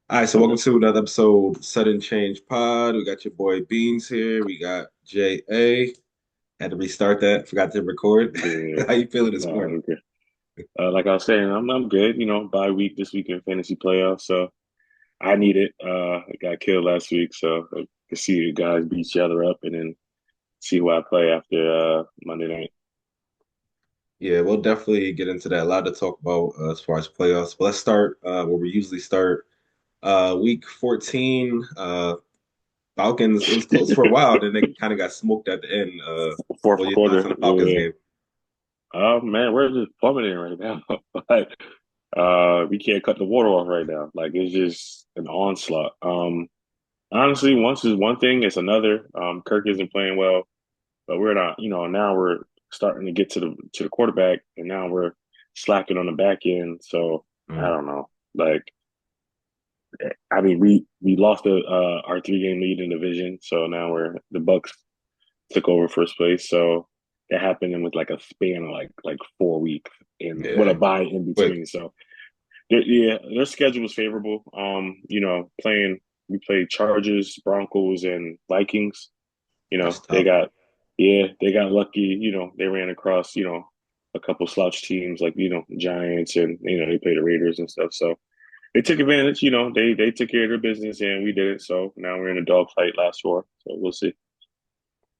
All right, so welcome to another episode, Sudden Change Pod. We got your boy Beans here. We got JA. Had to restart that. Forgot to record. Yeah, How you feeling this no, morning? I'm good. Like I was saying, I'm good. Bye week this week in fantasy playoffs, so I need it. I got killed last week, so I can see you guys beat each other up, and then see who I play after Monday night. Yeah, we'll definitely get into that. A lot to talk about as far as playoffs. But let's start where we usually start. Week 14, Falcons. It was close for a while, then they kind of got smoked at the end. Fourth What are your thoughts on quarter, the Falcons yeah. game? Oh man, we're just plummeting right now. Like, we can't cut the water off right now. Like it's just an onslaught. Honestly, once is one thing, it's another. Kirk isn't playing well. But we're not, now we're starting to get to the quarterback, and now we're slacking on the back end. So I Mm. don't know. Like, I mean, we lost our 3 game lead in the division, so now we're the Bucks took over first place. So that happened in with like a span of like 4 weeks, and with a Yeah, bye in quick. between. So yeah, their schedule was favorable. Playing we played Chargers, Broncos, and Vikings. That's They tough. got, yeah, they got lucky. They ran across, a couple slouch teams like, Giants, and, they played the Raiders and stuff. So they took advantage, they took care of their business, and we did it. So now we're in a dogfight last 4. So we'll see.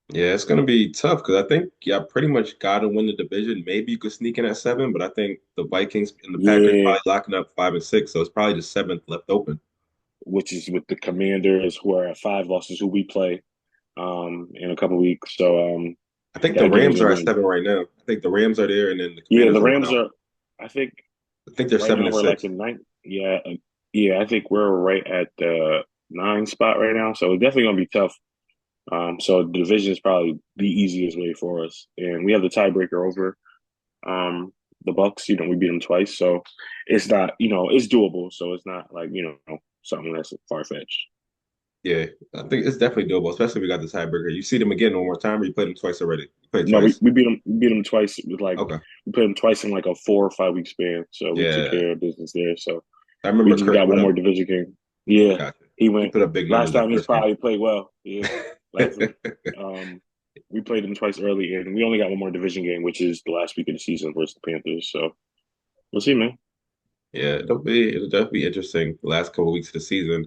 Yeah, it's gonna be tough because I think pretty much got to win the division. Maybe you could sneak in at seven, but I think the Vikings and the Packers Yeah, probably locking up 5 and 6, so it's probably just seventh left open. which is with the Commanders who are at 5 losses, who we play in a couple weeks. So I think the that game's Rams gonna are be at seven right now. I think the Rams are there, and then the yeah, Commanders the are one Rams out. are, I think I think they're right seven now and we're like six. in ninth. Yeah, yeah, I think we're right at the 9 spot right now. So it's definitely gonna be tough. So the division is probably the easiest way for us, and we have the tiebreaker over um the Bucks. We beat them twice, so it's not, it's doable. So it's not like something that's far fetched. Yeah, I think it's definitely doable, especially if we got the tiebreaker. You see them again one more time, or you played them twice already? You played No, we, twice. we beat them. We beat them twice with Okay. we played them twice in like a 4 or 5 week span. So we took Yeah, care of business there. So I we remember just Kirk got put one up. more division game. Yeah, Gotcha. he He went put up big last numbers that time. He's first game. probably played well. Yeah, last we played them twice early, and we only got one more division game, which is the last week of the season versus the Panthers. So we'll see, man. Yeah, it'll definitely be interesting the last couple of weeks of the season.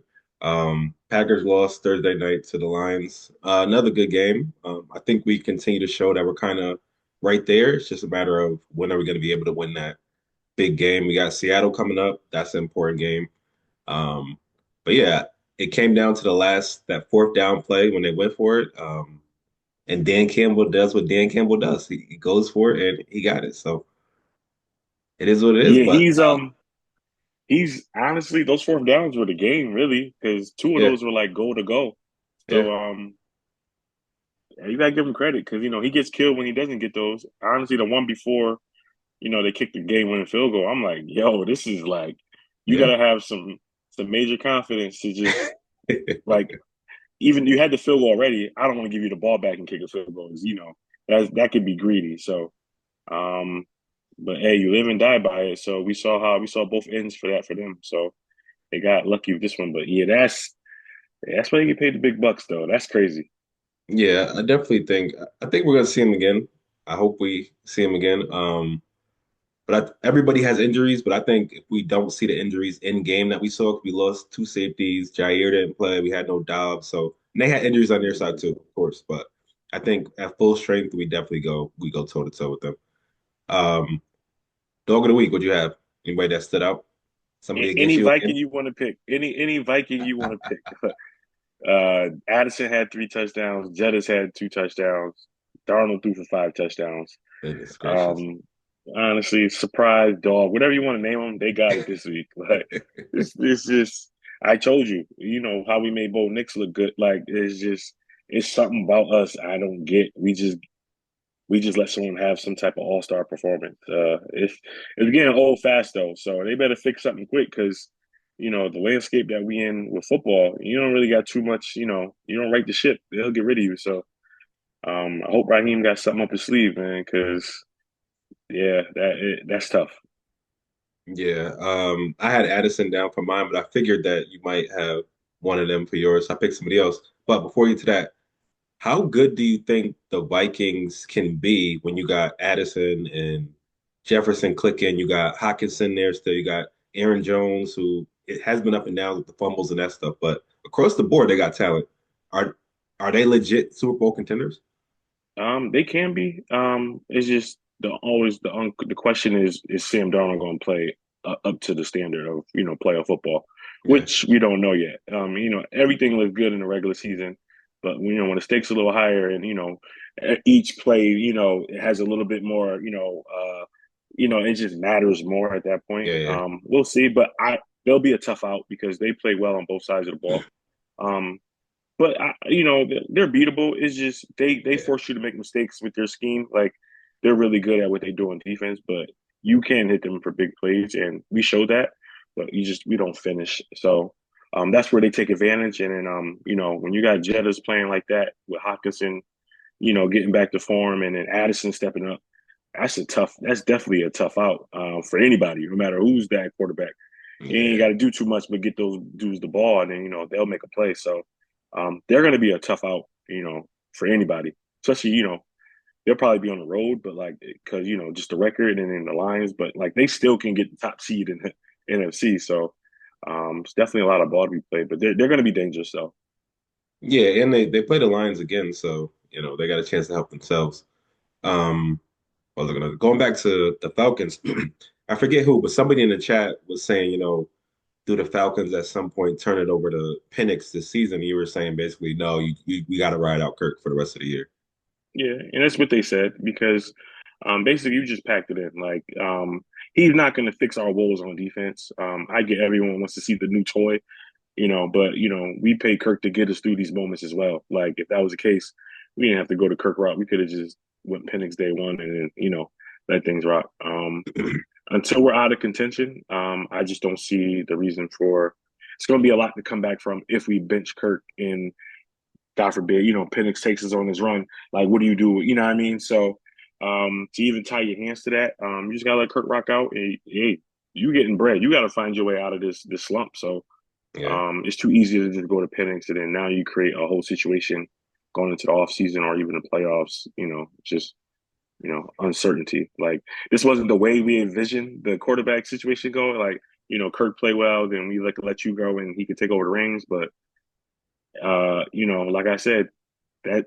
Packers lost Thursday night to the Lions. Another good game. I think we continue to show that we're kind of right there. It's just a matter of when are we going to be able to win that big game. We got Seattle coming up. That's an important game. Um, but yeah, it came down to the last that fourth down play when they went for it. And Dan Campbell does what Dan Campbell does. He goes for it and he got it. So it is what it is. Yeah, But he's honestly, those fourth downs were the game really, because two of yeah, those were like goal to go. yeah, So you gotta give him credit because he gets killed when he doesn't get those. Honestly, the one before, they kicked the game winning field goal. I'm like, yo, this is like, you yeah. gotta have some major confidence to just like, even you had the field goal already. I don't want to give you the ball back and kick a field goal. That could be greedy. So, um, but hey, you live and die by it. So we saw both ends for that for them. So they got lucky with this one. But yeah, that's why you get paid the big bucks though. That's crazy. Yeah, I think we're gonna see him again. I hope we see him again. But everybody has injuries, but I think if we don't see the injuries in game that we saw, 'cause we lost two safeties, Jair didn't play, we had no Dobbs, so and they had injuries on their side too, of course. But I think at full strength, we go toe to toe with them. Um, Dog of the week, what you have? Anybody that stood out? Somebody against Any you again? Viking you want to pick, any Viking you want to pick. Addison had 3 touchdowns. Jettis had 2 touchdowns. Darnold threw for 5 touchdowns. Goodness gracious. Um, Honestly, surprise dog, whatever you want to name them, they got it this week. Like it's just, I told you, how we made Bo Nix look good. Like it's something about us I don't get. We just let someone have some type of all-star performance. It's getting old fast though, so they better fix something quick because the landscape that we in with football, you don't really got too much. You don't right the ship, they'll get rid of you. So I hope Raheem got something up his sleeve, man, because yeah, that's tough. Yeah, I had Addison down for mine, but I figured that you might have one of them for yours. I picked somebody else. But before you get to that, how good do you think the Vikings can be when you got Addison and Jefferson clicking? You got Hawkinson there still. You got Aaron Jones, who it has been up and down with the fumbles and that stuff, but across the board they got talent. Are are they legit Super Bowl contenders? They can be. It's just the question is Sam Darnold going to play up to the standard of playoff football, Yeah, which we don't know yet. Everything looks good in the regular season, but when the stakes are a little higher and each play it has a little bit more it just matters more at that point. yeah, yeah, We'll see, but they'll be a tough out because they play well on both sides of the ball. Um, but they're beatable. It's just they yeah, force you to make mistakes with their scheme. Like they're really good at what they do on defense, but you can hit them for big plays, and we show that. But we don't finish. So that's where they take advantage. And then when you got Jettas playing like that with Hawkinson, getting back to form, and then Addison stepping up, that's definitely a tough out for anybody, no matter who's that quarterback. You ain't yeah. got to do too much but get those dudes the ball, and then they'll make a play. So they're going to be a tough out, for anybody. Especially they'll probably be on the road, but like because just the record and then the Lions, but like they still can get the top seed in the NFC. So it's definitely a lot of ball to be played, but they're going to be dangerous though. Yeah, and they play the Lions again, so they got a chance to help themselves. Um, what was I gonna going back to the Falcons? I forget who, but somebody in the chat was saying, do the Falcons at some point turn it over to Penix this season? You were saying basically, no, we got to ride out Kirk for the rest of the year. Yeah, and that's what they said because basically you just packed it in. Like he's not going to fix our woes on defense. I get everyone wants to see the new toy, but we pay Kirk to get us through these moments as well. Like if that was the case, we didn't have to go to Kirk route. We could have just went Penix day one and then let things rock. Until we're out of contention, I just don't see the reason for. It's going to be a lot to come back from if we bench Kirk in God forbid, Penix takes us on his run. Like, what do you do? You know what I mean? So, to even tie your hands to that, you just gotta let Kirk rock out. Hey, you getting bread. You got to find your way out of this slump. So, Yeah. it's too easy to just go to Penix, and then now you create a whole situation going into the off season or even the playoffs. Just uncertainty. Like this wasn't the way we envisioned the quarterback situation going. Like, Kirk play well, then we let you go and he could take over the reins. But like I said, that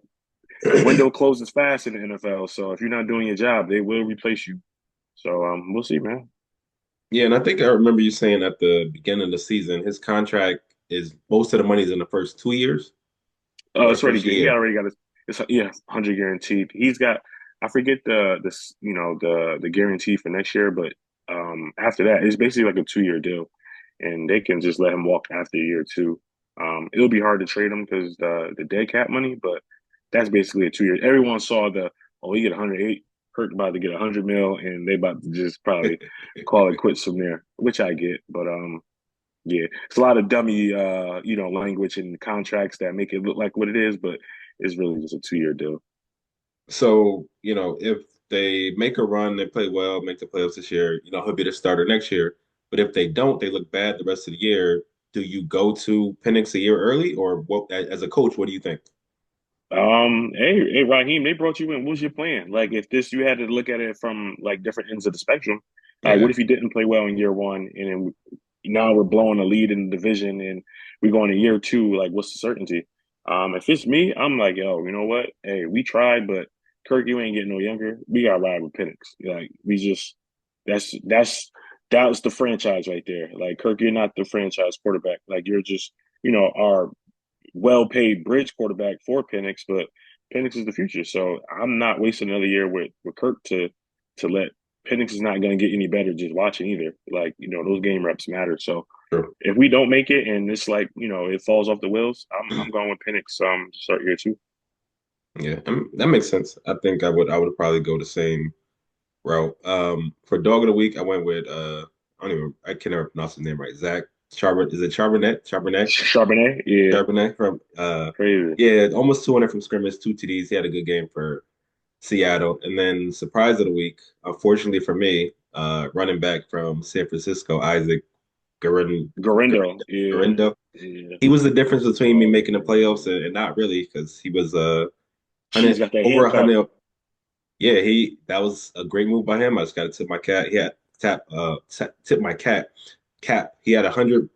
the window closes fast in the NFL. So if you're not doing your job, they will replace you. So we'll see, man. Yeah, and I think I remember you saying at the beginning of the season, his contract is most of the money's in the first 2 years or the It's already first good. He year. already got his. It's yeah, 100 guaranteed. He's got. I forget the guarantee for next year, but after that, it's basically like a 2 year deal, and they can just let him walk after year two. It'll be hard to trade him because the dead cap money, but that's basically a 2 year. Everyone saw he get 108. Kirk about to get 100 mil, and they about to just probably call it quits from there, which I get, but yeah, it's a lot of dummy, language and contracts that make it look like what it is, but it's really just a 2 year deal. So, if they make a run, they play well, make the playoffs this year, he'll be the starter next year. But if they don't, they look bad the rest of the year. Do you go to Penix a year early, or what? As a coach, what do you think? Hey, Raheem, they brought you in. What's your plan? Like, if you had to look at it from like different ends of the spectrum, like, what Yeah, if you didn't play well in year one, and then now we're blowing a lead in the division, and we're going to year two? Like, what's the certainty? If it's me, I'm like, yo, you know what? Hey, we tried, but Kirk, you ain't getting no younger. We got to ride with Penix. Like, we just that's the franchise right there. Like, Kirk, you're not the franchise quarterback. Like, you're just our well-paid bridge quarterback for Penix, but Penix is the future. So I'm not wasting another year with Kirk to let Penix is not going to get any better just watching either. Like those game reps matter. So true. if we don't make it and it's like it falls off the wheels, I'm going with Penix. Start year two. Yeah, that makes sense. I think I would probably go the same route. For dog of the week, I went with I can never pronounce his name right. Zach Charbonnet. Is it Charbonnet? Charbonnet? Charbonnet, yeah, Charbonnet from crazy. yeah, almost 200 from scrimmage, two TDs. He had a good game for Seattle. And then surprise of the week, unfortunately for me. running back from San Francisco, Isaac Garin, Garindo, yeah, Garindo. yeah. He was the difference between me Oh making the man, playoffs and not really because he was she's 100 got that over handcuff. 100. Yeah, he that was a great move by him. I just got to tip my cat. Yeah, tip my cat cap. He had 100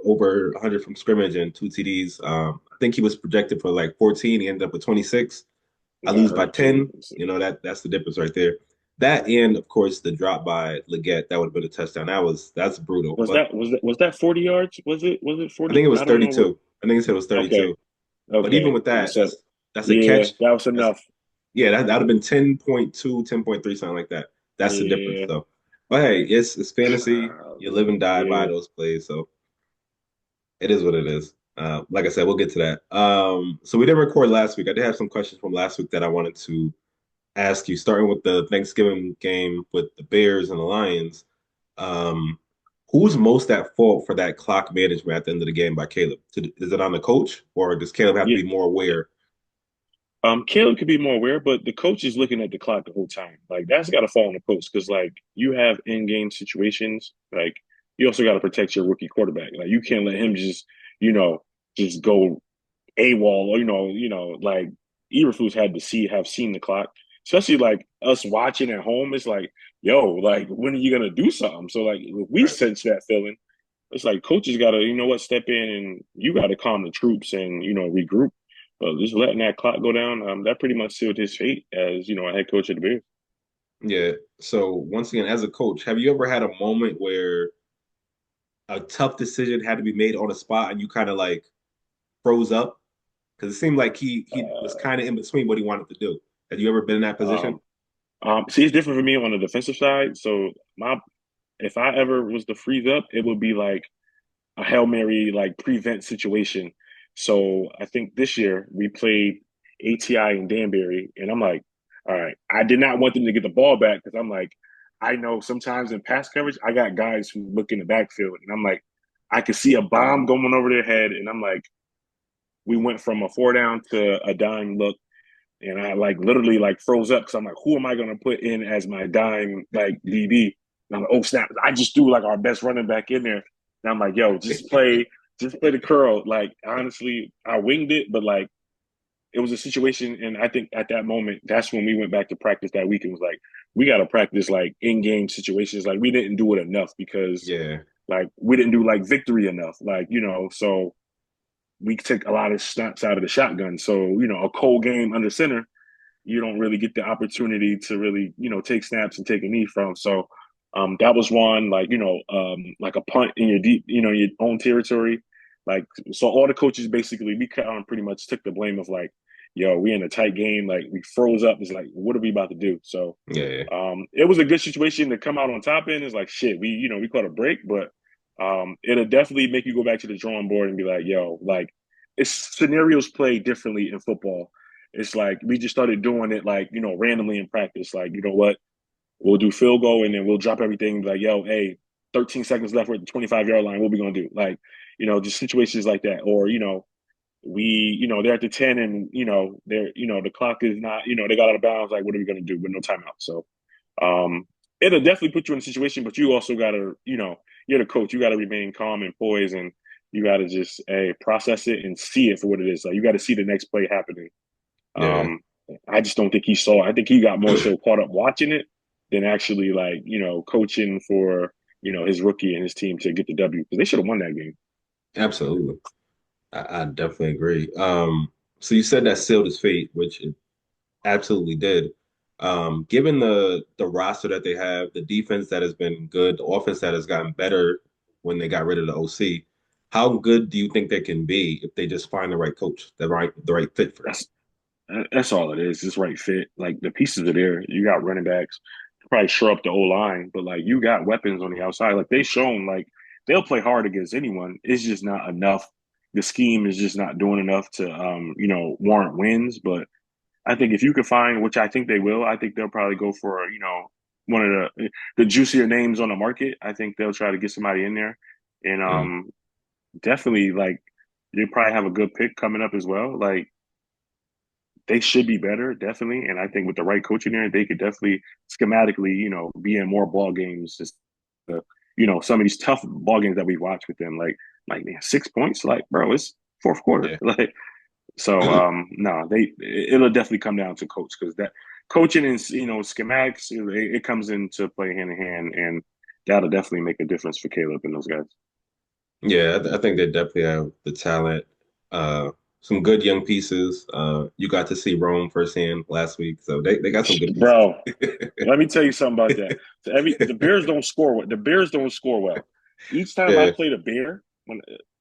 from scrimmage and two TDs. I think he was projected for like 14. He ended up with 26. I Got lose by hurt too. 10. You know that's the difference right there. That and of course the drop by Leggett that would have been a touchdown. That's brutal. Was But that 40 yards? Was it I 40? think it was I don't know what. 32. I think he said it was Okay, 32. But even okay. with that, So that's a yeah, catch. that was That's enough. Yeah, that would have been 10.2, 10.3, something like that. That's the difference Yeah, though. But hey, it's fantasy. You live and die by yeah, those plays, so it is what it is. Like I said, we'll get to that. So we didn't record last week. I did have some questions from last week that I wanted to ask you, starting with the Thanksgiving game with the Bears and the Lions. Um, who's most at fault for that clock management at the end of the game by Caleb? Is it on the coach, or does Caleb have to yeah. be more aware? Caleb could be more aware, but the coach is looking at the clock the whole time. Like that's got to fall on the coach because like you have in-game situations. Like you also got to protect your rookie quarterback. Like you can't let him just you know just go AWOL or like Eberflus had to have seen the clock, especially like us watching at home. It's like yo, like when are you gonna do something? So like if we Right. sense that feeling, it's like coaches got to step in and you got to calm the troops and regroup. But just letting that clock go down, that pretty much sealed his fate as a head coach of the Bears. Yeah. So once again, as a coach, have you ever had a moment where a tough decision had to be made on the spot and you kind of like froze up? Because it seemed like he was Uh, kind of in between what he wanted to do. Have you ever been in that position? um, See, it's different for me on the defensive side. So my if I ever was to freeze up, it would be like a Hail Mary like prevent situation. So I think this year we played ATI and Danbury, and I'm like, all right, I did not want them to get the ball back because I'm like, I know sometimes in pass coverage, I got guys who look in the backfield, and I'm like, I could see a bomb going over their head, and I'm like, we went from a four down to a dime look, and I like literally like froze up because I'm like, who am I gonna put in as my dime like DB? And I'm like, oh snap! I just threw like our best running back in there, and I'm like, yo, just play the curl. Like honestly, I winged it, but like it was a situation, and I think at that moment, that's when we went back to practice that week and was like, we got to practice like in game situations. Like we didn't do it enough because Yeah, like we didn't do like victory enough. Like so we took a lot of snaps out of the shotgun. So a cold game under center you don't really get the opportunity to really, take snaps and take a knee from. So that was one like, like a punt in your deep, your own territory. Like, so all the coaches basically, we kind of pretty much took the blame of like, yo, we in a tight game. Like we froze up. It's like, what are we about to do? So yeah, it was a good situation to come out on top in. It's like, shit, we caught a break, but it'll definitely make you go back to the drawing board and be like, yo, like it's scenarios play differently in football. It's like we just started doing it like, randomly in practice. Like, you know what? We'll do field goal and then we'll drop everything like, yo, hey, 13 seconds left. We're at the 25-yard line. What we gonna do? Like, just situations like that. Or, they're at the 10 and, the clock is not, they got out of bounds. Like, what are we gonna do with no timeout? So um it'll definitely put you in a situation, but you also gotta, you're the coach. You gotta remain calm and poised and you gotta just process it and see it for what it is. Like you gotta see the next play happening. yeah. um, I just don't think he saw. I think he got more so caught up watching it than actually like coaching for his rookie and his team to get the W because they should have won that game. Absolutely. I definitely agree. So you said that sealed his fate, which it absolutely did. Given the roster that they have, the defense that has been good, the offense that has gotten better when they got rid of the OC, how good do you think they can be if they just find the right coach, the right fit for them? That's that's all it is. It's right fit. Like the pieces are there. You got running backs. Probably shore up the O line, but like you got weapons on the outside. Like they shown like they'll play hard against anyone. It's just not enough. The scheme is just not doing enough to warrant wins. But I think if you could find, which I think they will, I think they'll probably go for one of the juicier names on the market. I think they'll try to get somebody in there, and Mm, definitely like they probably have a good pick coming up as well. Like they should be better, definitely, and I think with the right coach in there, they could definitely schematically, be in more ball games some of these tough ball games that we watched with them. Like man, 6 points. Like, bro, it's fourth quarter. Yeah. Like, so no, it'll definitely come down to coach because that coaching and schematics it comes into play hand in hand, and that'll definitely make a difference for Caleb and those guys. Yeah, I think they definitely have the talent. Some good young pieces. You got to see Rome firsthand last week, so they got some good pieces. Bro, let me tell you something about that. So the Bears don't score well. The Bears don't score well. Each time I Yeah. played a Bear,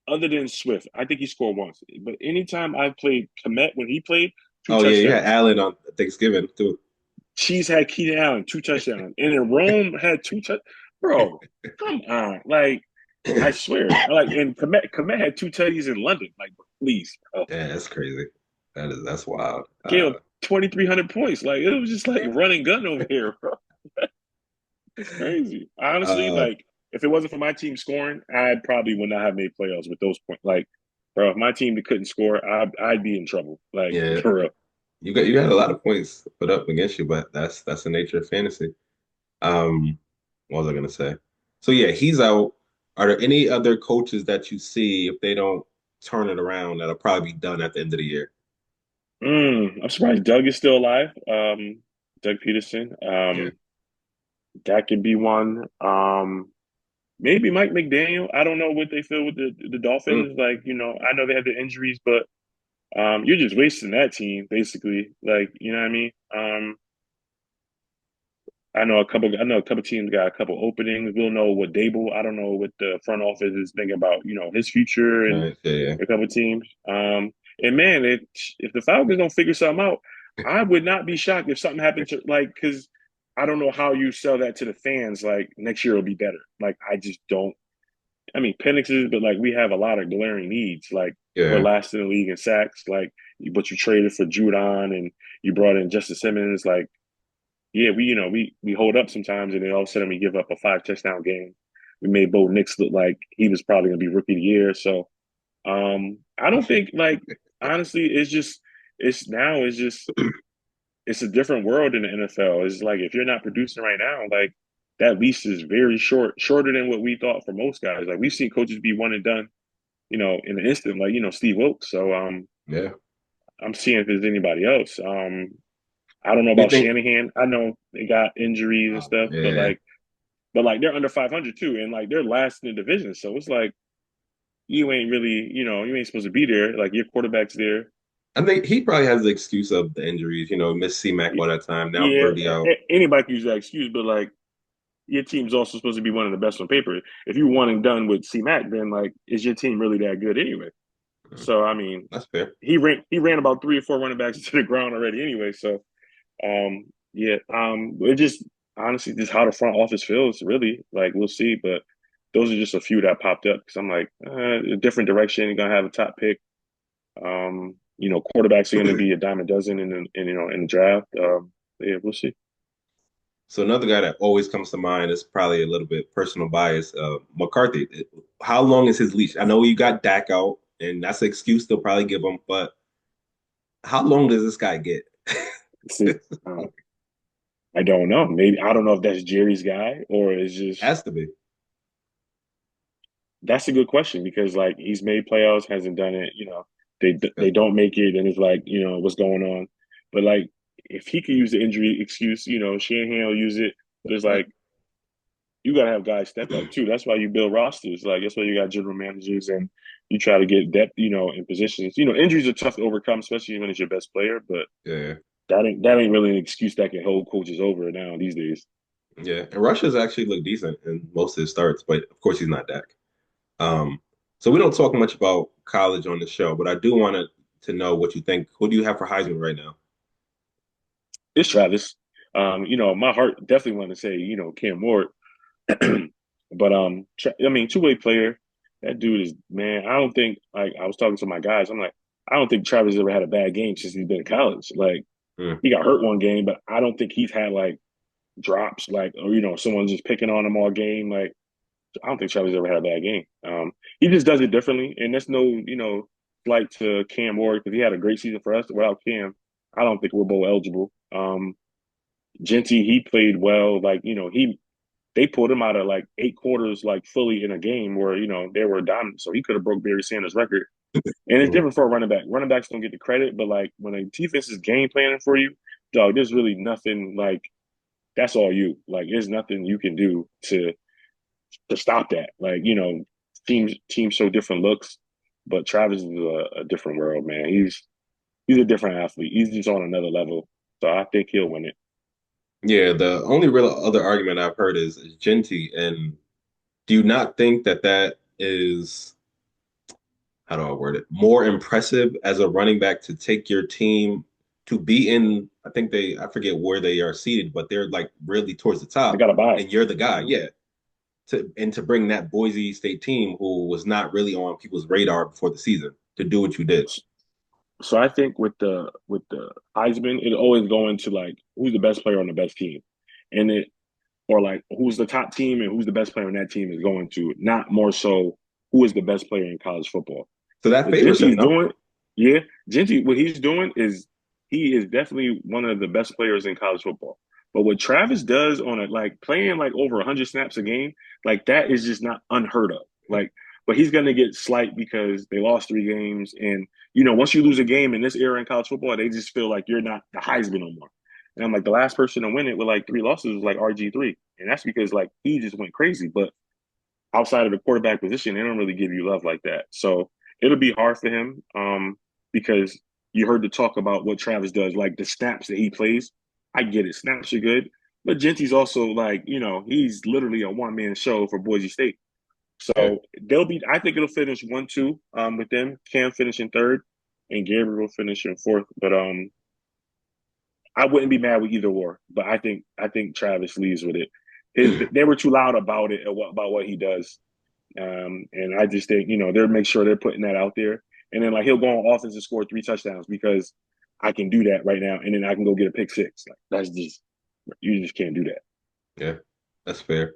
other than Swift, I think he scored once. But anytime I played Komet when he played, two Oh yeah, you had touchdowns. Allen on Thanksgiving too. Cheese had Keenan Allen, two touchdowns. And then Rome had two touchdowns. Bro, come on. Like, I swear. And Komet had two tutties in London. Like, please. Oh, Yeah, that's crazy. That's wild. Caleb, 2,300 points. Like, it was just like running gun over here, bro. It's crazy. Honestly, Uh, like, if it wasn't for my team scoring, I probably would not have made playoffs with those points. Like, bro, if my team couldn't score, I'd be in trouble. Like, yeah, for real. you had a lot of points put up against you, but that's the nature of fantasy. What was I gonna say? So yeah, he's out. Are there any other coaches that you see if they don't turn it around that'll probably be done at the end of the year? I'm surprised Doug is still alive. Doug Peterson. Yeah. That could be one. Maybe Mike McDaniel. I don't know what they feel with the Mm, Dolphins. Like, I know they have the injuries, but you're just wasting that team, basically. Like, you know what I mean? I know a couple teams got a couple openings. We'll know what Dable. I don't know what the front office is thinking about, his future and right. Yeah, a couple teams. And man, if the Falcons don't figure something out, I would not be shocked if something happened to like because I don't know how you sell that to the fans. Like next year will be better. Like I just don't. I mean, Penix is, but like we have a lot of glaring needs. Like we're yeah. last in the league in sacks. Like, but you traded for Judon and you brought in Justice Simmons. Like, yeah, we hold up sometimes, and then all of a sudden we give up a 5 touchdown game. We made Bo Nix look like he was probably going to be rookie of the year. So I don't think like honestly, it's a different world in the NFL. It's like if you're not producing right now, like that lease is very shorter than what we thought for most guys. Like we've seen coaches be one and done, in an instant, like Steve Wilkes. So Yeah. I'm seeing if there's anybody else. I don't know Do you about think? Shanahan. I know they got injuries and stuff, but Yeah. like they're under 500 too, and like they're last in the division. So it's like you ain't really, you ain't supposed to be there. Like your quarterback's there. I think he probably has the excuse of the injuries. Miss C-Mac all that time. Now Yeah, Purdy out. anybody can use that excuse, but like your team's also supposed to be one of the best on paper. If you one and done with C Mac, then like is your team really that good anyway? Mm, So I mean, that's fair. he ran about 3 or 4 running backs to the ground already anyway. So yeah, it just honestly just how the front office feels really. Like we'll see, but those are just a few that popped up because I'm like a different direction. You're gonna have a top pick. Quarterbacks are going to be a dime a dozen in the draft. Yeah, we'll see. So another guy that always comes to mind is probably a little bit personal bias. McCarthy. How long is his leash? I know you got Dak out, and that's an excuse they'll probably give him. But how long does this guy get? See, uh, I don't know. Maybe I don't know if that's Jerry's guy or it's just Has to be. that's a good question because like he's made playoffs, hasn't done it. They 'Cause- don't make it, and it's like what's going on. But like if he could use the injury excuse, Shanahan will use it. But it's Right. like you got to have guys step up too. That's why you build rosters. Like that's why you got general managers and you try to get depth, in positions. Injuries are tough to overcome, especially when it's your best player. But Yeah. that ain't really an excuse that can hold coaches over now these days. Yeah. And Russia's actually looked decent in most of his starts, but of course he's not Dak. Um, so we don't talk much about college on the show, but I do want to know what you think. Who do you have for Heisman right now? It's Travis. My heart definitely wanted to say, Cam Ward, but I mean, two-way player. That dude is man. I don't think like I was talking to my guys. I'm like, I don't think Travis ever had a bad game since he's been in college. Like Hmm. he got hurt one game, but I don't think he's had like drops, like or someone just picking on him all game. Like I don't think Travis ever had a bad game. He just does it differently, and that's no slight to Cam Ward because he had a great season for us. Without Cam, I don't think we're bowl eligible. Genty, he played well. Like he they pulled him out of like 8 quarters, like fully in a game where they were dominant. So he could have broke Barry Sanders' record. And it's Mhm. different for a running back. Running backs don't get the credit, but like when a defense is game planning for you, dog, there's really nothing like that's all you. Like there's nothing you can do to stop that. Like teams show different looks, but Travis is a different world, man. He's a different athlete. He's just on another level. So I think he'll win it. Yeah, the only real other argument I've heard is Genty, and do you not think that that is, how do I word it, more impressive as a running back to take your team to be in, I think I forget where they are seated, but they're like really towards the They top, got to buy it. and you're the guy, Mm-hmm. yeah. To bring that Boise State team who was not really on people's radar before the season to do what you did. So I think with the Heisman, it always go into like who's the best player on the best team, and it or like who's the top team and who's the best player on that team is going to, not more so who is the best player in college football. So that What favors him, Genty's no? doing, yeah, Genty, what he's doing is he is definitely one of the best players in college football. But what Travis does on a like playing like over 100 snaps a game, like that is just not unheard of. Like, but he's gonna get slight because they lost 3 games, and once you lose a game in this era in college football, they just feel like you're not the Heisman no more. And I'm like, the last person to win it with like 3 losses was like RG3, and that's because like he just went crazy. But outside of the quarterback position, they don't really give you love like that. So it'll be hard for him because you heard the talk about what Travis does, like the snaps that he plays. I get it, snaps are good, but Genty's also like he's literally a one man show for Boise State. Yeah. So they'll be. I think it'll finish 1-2 with them. Cam finishing third, and Gabriel finishing fourth. But I wouldn't be mad with either war. But I think Travis leaves with it. They were too loud about it about what he does. And I just think, they'll make sure they're putting that out there. And then like he'll go on offense and score 3 touchdowns because I can do that right now. And then I can go get a pick six. Like that's just you just can't do that. Yeah, that's fair.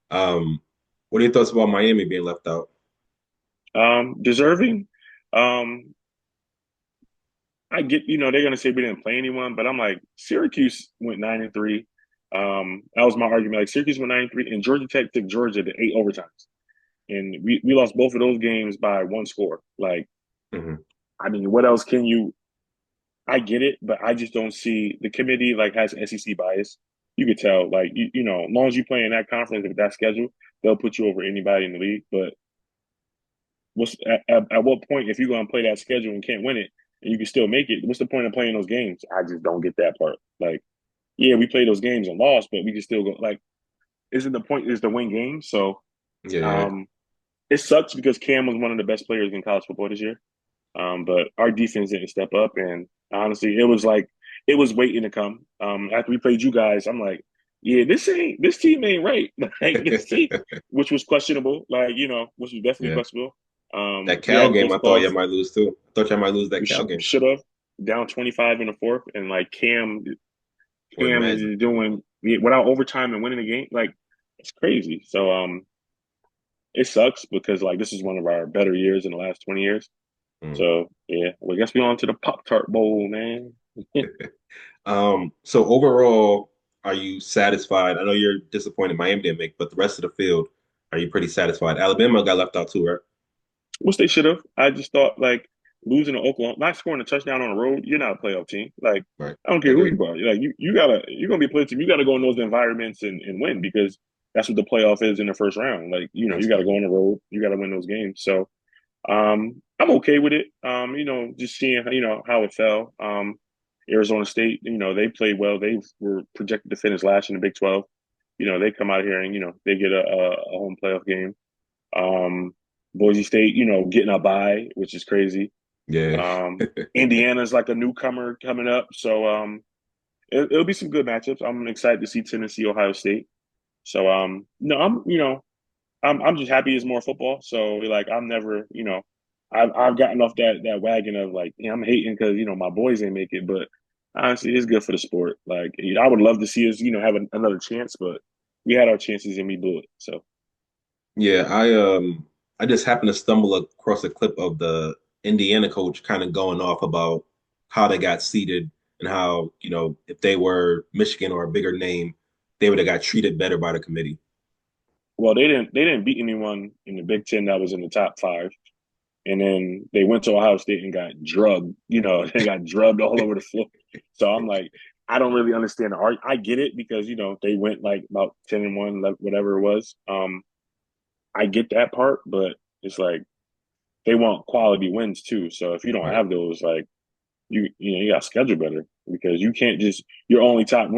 What are your thoughts about Miami being left out? Deserving. Um, I get, they're gonna say we didn't play anyone, but I'm like, Syracuse went 9-3. That was my argument. Like Syracuse went 9-3, and Georgia Tech took Georgia to 8 overtimes. And we lost both of those games by one score. Like, Hmm. I mean, what else can you I get it, but I just don't see the committee like has SEC bias. You could tell, like as long as you play in that conference with that schedule, they'll put you over anybody in the league. But at what point if you're going to play that schedule and can't win it and you can still make it? What's the point of playing those games? I just don't get that part. Like, yeah, we play those games and lost, but we can still go. Like, isn't the point is to win games? So Yeah, um, it sucks because Cam was one of the best players in college football this year. But our defense didn't step up, and honestly, it was like it was waiting to come. After we played you guys, I'm like, yeah, this team ain't right. Like this team, yeah. which was questionable, like which was definitely Yeah. questionable. That We Cal had game, close I thought you calls. might lose too. I thought you might lose that We Cal game. should have down 25 in the fourth, and like Or Cam is imagine. just doing without overtime and winning the game. Like it's crazy. So it sucks because like this is one of our better years in the last 20 years. Mm. So yeah, well, I guess we on to the Pop Tart Bowl, man. So overall, are you satisfied? I know you're disappointed Miami didn't make, but the rest of the field, are you pretty satisfied? Alabama got left out too, right? Which they should have. I just thought like losing to Oklahoma, not scoring a touchdown on the road, you're not a playoff team. Like Right. I don't care who Agreed. you are. Like you're gonna be a playoff team. You gotta go in those environments and win because that's what the playoff is in the first round. Like, you gotta go Absolutely. on the road, you gotta win those games. So I'm okay with it. Just seeing how it fell. Arizona State, they played well. They were projected to finish last in the Big 12. They come out here and they get a home playoff game. Um, Boise State, getting a bye, which is crazy. Yeah. Indiana's like a newcomer coming up, so it'll be some good matchups. I'm excited to see Tennessee, Ohio State. So no, I'm just happy it's more football. So like I'm never, I've gotten off that wagon of like, I'm hating because my boys ain't make it, but honestly, it's good for the sport. Like I would love to see us, have another chance, but we had our chances and we blew it. So Yeah, I just happened to stumble across a clip of the Indiana coach kind of going off about how they got seated and how, if they were Michigan or a bigger name, they would have got treated better by the committee. well, they didn't beat anyone in the Big Ten that was in the top five. And then they went to Ohio State and got drugged. They got drugged all over the floor. So I'm like, I don't really understand the art. I get it because they went like about 10-1, whatever it was. I get that part, but it's like they want quality wins too. So if you don't Right. have those, like you got to schedule better because you can't just your only top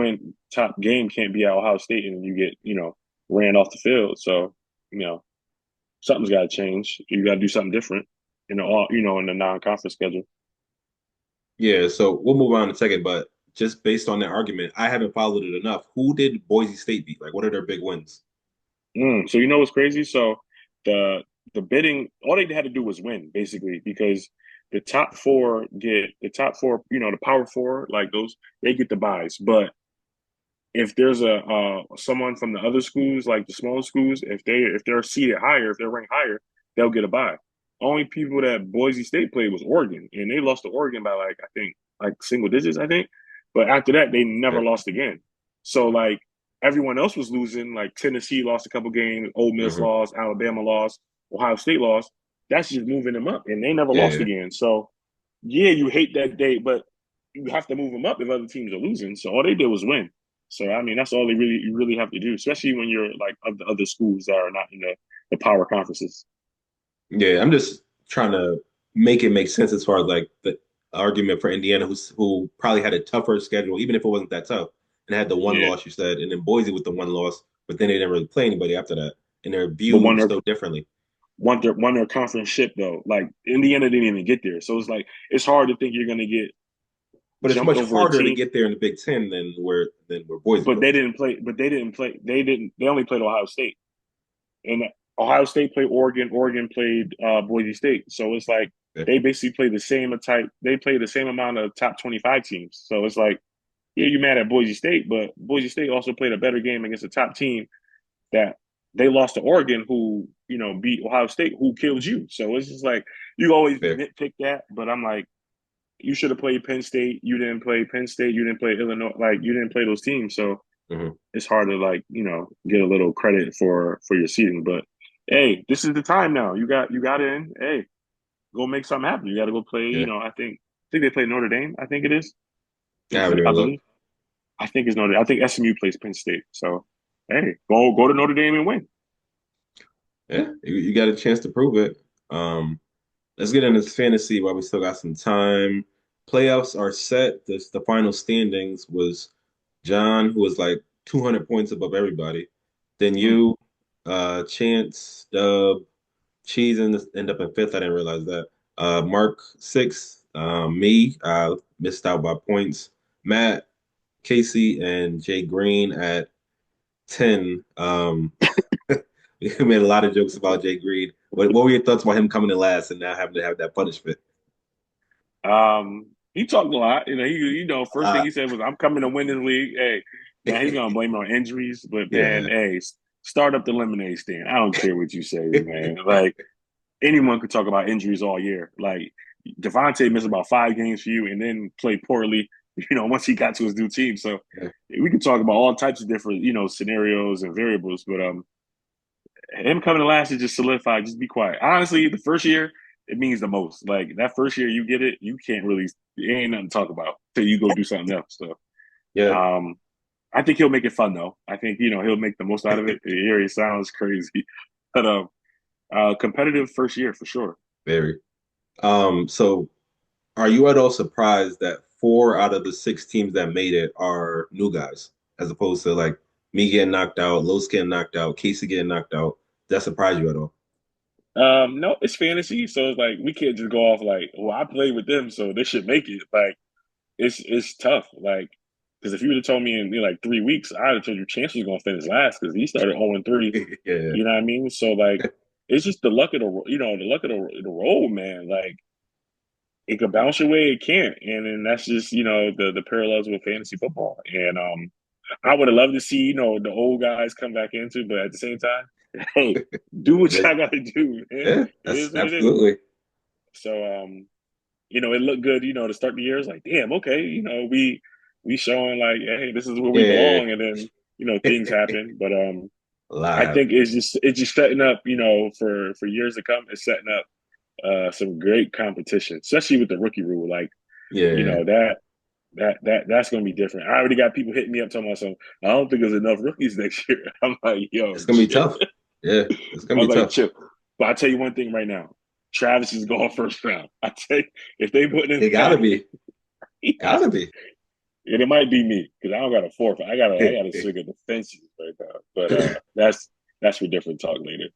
game can't be at Ohio State and you get ran off the field. So you know something's got to change. You got to do something different in the non-conference schedule. Yeah, so we'll move on in a second, but just based on that argument, I haven't followed it enough. Who did Boise State beat? Like, what are their big wins? So you know what's crazy? So the the bidding, all they had to do was win, basically, because the top four, the power four, like those, they get the buys. But if there's a someone from the other schools, like the smaller schools, if they're seated higher, if they're ranked higher, they'll get a bye. Only people that Boise State played was Oregon, and they lost to Oregon by like I think like single digits, I think. But after that, they never Yeah. lost again. So like everyone else was losing. Like Tennessee lost a couple games, Ole Miss Hmm. lost, Alabama lost, Ohio State lost. That's just moving them up, and they never lost Yeah. again. So yeah, you hate that day, but you have to move them up if other teams are losing. So all they did was win. So I mean, that's all you really have to do, especially when you're like of the other schools that are not in the power conferences. Yeah, I'm just trying to make it make sense as far as like the argument for Indiana, who probably had a tougher schedule, even if it wasn't that tough, and had the one Yeah, loss you said, and then Boise with the one loss, but then they didn't really play anybody after that, and they're but viewed so differently. won their conference ship though. Like Indiana didn't even get there, so it's like it's hard to think you're gonna get But it's jumped much over a harder to team. get there in the Big Ten than where Boise But was. they didn't play. But they didn't play. They didn't. They only played Ohio State, and Ohio State played Oregon. Oregon played Boise State. So it's like Yeah. they basically play the same type. They play the same amount of top 25 teams. So it's like yeah, you're mad at Boise State, but Boise State also played a better game against a top team that they lost to Oregon, who beat Ohio State, who killed you. So it's just like you always Fair. nitpick that, but I'm like, you should have played Penn State. You didn't play Penn State. You didn't play Illinois. Like you didn't play those teams, so Hmm. it's hard to like get a little credit for your seeding. But hey, this is the time now. You got in. Hey, go make something happen. You got to go play. Yeah. I think they play Notre Dame. I think it is. I haven't I even looked. believe. I think it's Notre. I think SMU plays Penn State. So hey, go to Notre Dame and win. Yeah, you got a chance to prove it. Let's get into fantasy while we still got some time. Playoffs are set. The final standings was John, who was like 200 points above everybody. Then Mm. you, Chance, Dub, Cheese end up in fifth. I didn't realize that. Mark sixth. Me, I missed out by points. Matt, Casey, and Jay Green at 10. We made a lot of jokes about Jay Green. What were your thoughts about him coming in last and now having to have that punishment? He talked a lot. First thing Uh, he said was, "I'm coming to win this league." Hey, now he's gonna blame it on injuries, but man, yeah, hey, start up the lemonade stand. I don't care what you say, man. Like anyone could talk about injuries all year. Like Devontae missed about 5 games for you, and then played poorly. Once he got to his new team, so we could talk about all types of different scenarios and variables. But him coming to last is just solidified. Just be quiet. Honestly, the first year it means the most. Like that first year you get it, you can't really. It ain't nothing to talk about till you go do something else. So yeah, um, I think he'll make it fun though. I think he'll make the most out of it. Here he sounds crazy, but competitive first year for sure. very. So are you at all surprised that four out of the six teams that made it are new guys, as opposed to like me getting knocked out, Los getting knocked out, Casey getting knocked out? Does that surprise you at all? No, it's fantasy, so it's like we can't just go off like, well, I played with them, so they should make it. Like it's tough. Like because if you would have told me in like 3 weeks, I'd have told you Chance was gonna finish last because he started 0-3. Yeah, You know what I mean? So like it's just the luck of the road, man. Like it could bounce your way, it can't. And then that's just, the parallels with fantasy football. And I would have loved to see, the old guys come back into, but at the same time, hey, do what yeah, y'all gotta do, man. yeah, It is that's what it is. absolutely. So it looked good, to start the year. It's like, damn, okay, we showing like, hey, this is where we Yeah, belong, and then, things happen. But A lot I think happening. it's just setting up, for years to come. It's setting up some great competition, especially with the rookie rule. Like, Yeah, that's going to be different. I already got people hitting me up talking about some. I don't think there's enough rookies next year. I'm like, yo, it's gonna be chill. tough. Yeah, it's gonna I be was like, tough. chill. But I tell you one thing right now, Travis is going first round. I tell you, if they put him It gotta back, be, he has gotta to. be. And it might be me because I don't got a fourth. I gotta swing at the fences right now. But that's for different talk later.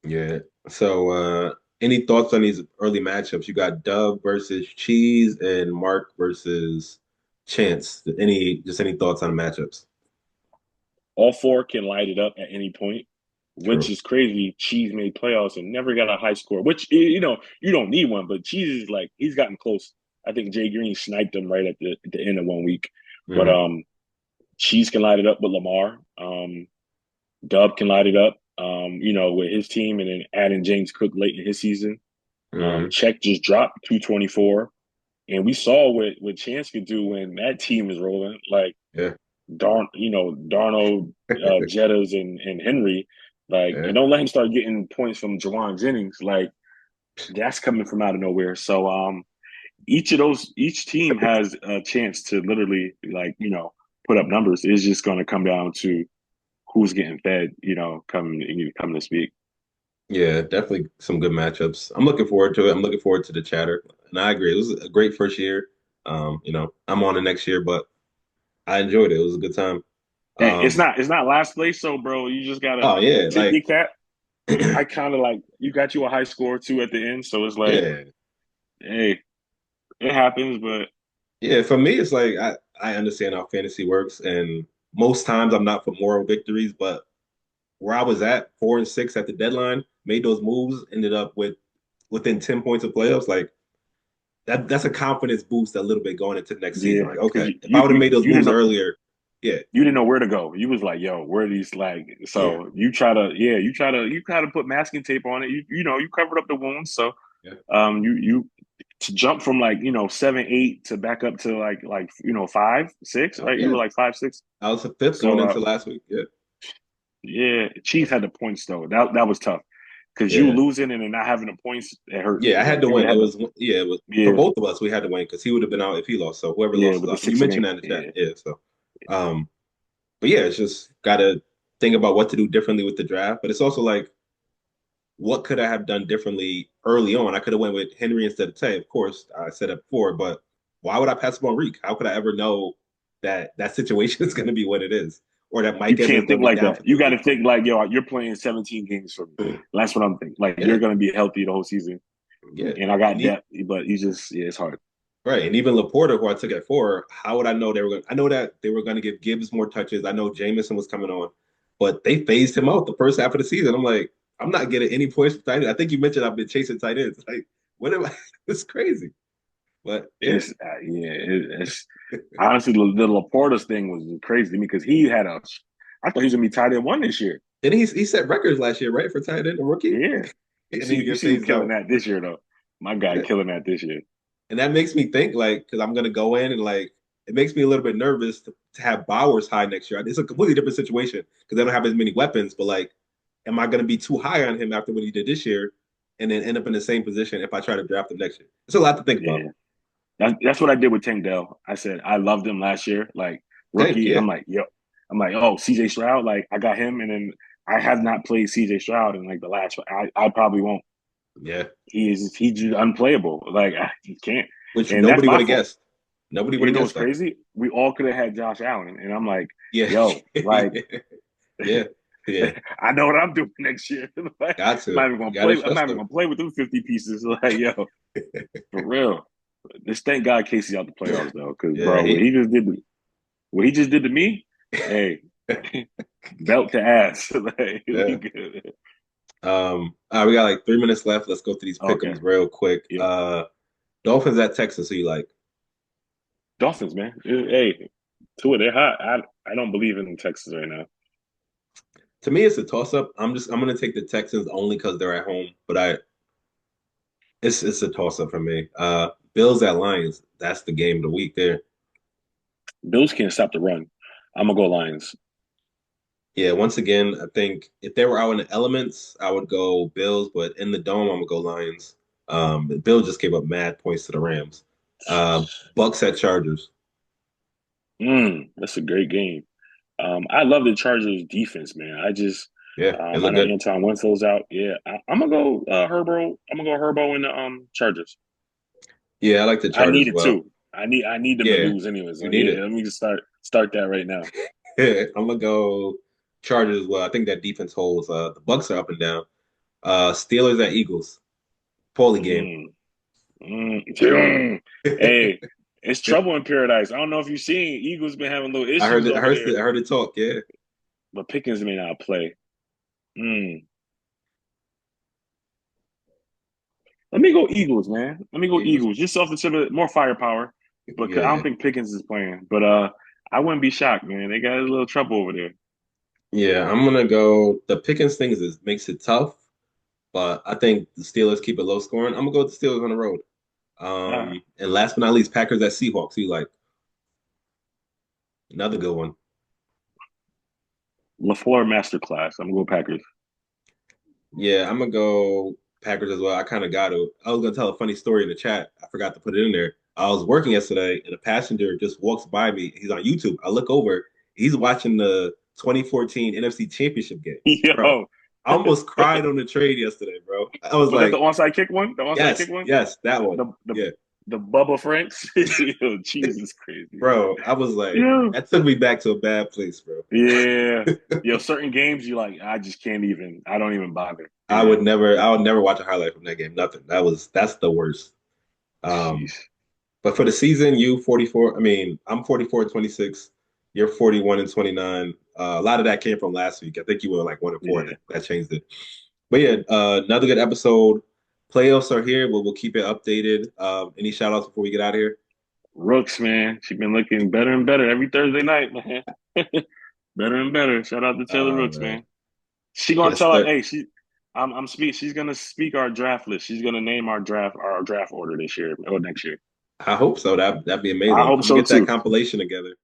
Yeah. So, any thoughts on these early matchups? You got Dub versus Cheese and Mark versus Chance. Any thoughts on the matchups? All four can light it up at any point, which True. is crazy. Cheese made playoffs and never got a high score, which you don't need one, but Cheese is like he's gotten close. I think Jay Green sniped him right at the end of 1 week, but Hmm. Cheese can light it up with Lamar. Dub can light it up. With his team, and then adding James Cook late in his season. Hmm. Check just dropped 224, and we saw what Chance could do when that team is rolling. Like Yeah. Darnold, Jettas, and Henry. Like, Yeah. and don't let him start getting points from Jawan Jennings. Like, that's coming from out of nowhere. So, each team has a chance to literally, like, put up numbers. It's just going to come down to who's getting fed, come this week. Yeah, definitely some good matchups. I'm looking forward to it. I'm looking forward to the chatter. And I agree. It was a great first year. I'm on the next year, but I enjoyed it. It was a good time. Hey, it's Um, not it's not last place, so bro, you just gotta oh yeah, tip your like cap. I kind of like you got you a high score too at the end, so it's like, yeah. hey, it happens, but Yeah, for me, it's like I understand how fantasy works, and most times I'm not for moral victories, but where I was at 4-6 at the deadline, made those moves, ended up within 10 points of playoffs. Like that's a confidence boost a little bit going into the next season. yeah, Like, because okay, you, if I you would have you made those you didn't moves know earlier, yeah, you didn't know where to go. You was like, yo, where are these like? yeah, So you try to put masking tape on it. You covered up the wounds. So yeah, you to jump from like 7, 8 to back up to like 5, 6. Right, you yeah. were like 5, 6. I was a fifth going So into last week. Yeah, yeah, Chiefs had the points though. That was tough because you yeah, losing and then not having the points, it hurt. yeah. I had Like to you would win. It have had was yeah, it was for yeah, both of us. We had to win because he would have been out if he lost. So whoever yeah, lost is with the out. And you six and mentioned eight. that in the chat. Yeah, Yeah. So, um, but yeah, it's just gotta think about what to do differently with the draft. But it's also like, what could I have done differently early on? I could have went with Henry instead of Tay. Of course, I said it before, but why would I pass up on Reek? How could I ever know that that situation is going to be what it is, or that you Mike Evans is can't going think to be like down that. for You this got week? to think like, yo, you're playing 17 games for me. That's what I'm thinking. Like Yeah, you're gonna be healthy the whole season, yeah, and I and got he, depth, but you just it's hard. right, and even Laporta, who I took at 4, how would I know they were going? I know that they were going to give Gibbs more touches. I know Jamison was coming on, but they phased him out the first half of the season. I'm like, I'm not getting any points for tight end. I think you mentioned I've been chasing tight ends. Like, what am I? It's crazy, but yeah. It's honestly the Laporta's thing was crazy to me because he had a. I thought he was gonna be tight end one this year. Then he set records last year, right, for tight end, a rookie, Yeah, you and then see you you get see who phased killing out. that this year though. My guy Yeah. killing that this year. And that makes me think, like, because I'm gonna go in and like it makes me a little bit nervous to have Bowers high next year. It's a completely different situation because they don't have as many weapons. But like, am I gonna be too high on him after what he did this year, and then end up in the same position if I try to draft him next year? It's a lot to think about. Yeah, that's what I did with Tank Dell. I said I loved him last year, like Tank, rookie. yeah, I'm like, oh, CJ Stroud, like I got him, and then I have not played CJ Stroud in like the last. I probably won't. yeah, He's just unplayable. Like he can't, which and that's nobody my would have fault. guessed. Nobody would You have know what's guessed that. crazy? We all could have had Josh Allen, and I'm like, Yeah, yo, like yeah, yeah. I know what I'm doing next year. Like, Got I'm not to. even You gonna got to play. I'm trust not even them. gonna play with them 50 pieces. Like, yo, for real. Just thank God Casey out the playoffs though, because Yeah, bro, what he just did to me, hey, belt to ass. Like, we yeah. good. We got like 3 minutes left. Let's go through these Okay, pick'ems real quick. yeah, Dolphins at Texas. Who you like? Dolphins, man. Hey, Tua, they're hot. I don't believe in Texas right now. To me, it's a toss up. I'm gonna take the Texans only because they're at home, but it's a toss up for me. Bills at Lions. That's the game of the week there. Bills can't stop the run. I'm gonna go Lions. Yeah, once again, I think if they were out in the elements, I would go Bills, but in the dome, I'm gonna go Lions. The Bills just gave up mad points to the Rams. Bucks at Chargers. That's a great game. I love the Chargers defense, man. Yeah, they I look know good. Anton Winfield's out. Yeah, I'm gonna go Herbo. I'm gonna go Herbo in the Chargers. Yeah, I like the I Chargers need as it well. too. I need them to Yeah, lose anyway. So you need yeah, it. let me just start that right now. I'm gonna go Chargers as well. I think that defense holds. The Bucks are up and down. Steelers at Eagles. Poorly game. Mm, Hey, it's trouble in paradise. I don't know if you've seen Eagles been having little I heard issues it. over there, I heard it talk. Yeah, but Pickens may not play. Mm. Let me go Eagles, man. Let me go Eagles. Eagles. Just off the tip of more firepower, but I don't Yeah, think Pickens is playing. But I wouldn't be shocked, man. They got a little trouble over there. yeah. I'm gonna go. The Pickens things is makes it tough, but I think the Steelers keep it low scoring. I'm gonna go with the Steelers on the road. Ah, And last but not least, Packers at Seahawks. You like another good one. LaFleur masterclass. I'm gonna go Packers. Yeah, I'm gonna go Packers as well. I kind of got to. I was gonna tell a funny story in the chat. I forgot to put it in there. I was working yesterday, and a passenger just walks by me. He's on YouTube. I look over. He's watching the 2014 NFC Championship game, bro. Yo, I almost cried on the trade yesterday, bro. I was was that the like, onside kick one? The onside kick yes, one? yes, that one. The the Yeah, the Bubba Franks? Yo, Jesus crazy. bro. I was like, Yeah. that took me back to a bad place, bro. Yeah. Yo, certain games you like, I just can't even. I don't even bother. Yeah. I would never watch a highlight from that game. Nothing. That's the worst. Um, Jeez. but for the season, you 44. I mean, I'm 44 and 26. You're 41 and 29. A lot of that came from last week. I think you were like 1 and 4, and Yeah. that changed it. But yeah, another good episode. Playoffs are here, but we'll keep it updated. Any shout outs before we get out of here? Rooks, man. She been looking better and better every Thursday night, man. Better and better. Shout out to Taylor Oh Rooks, man. man. She gonna Yes, tell her, sir. hey, I'm speak. She's gonna speak our draft list. She's gonna name our draft order this year or next year. I hope so. That'd be I amazing. hope I'm gonna so get that too. compilation together.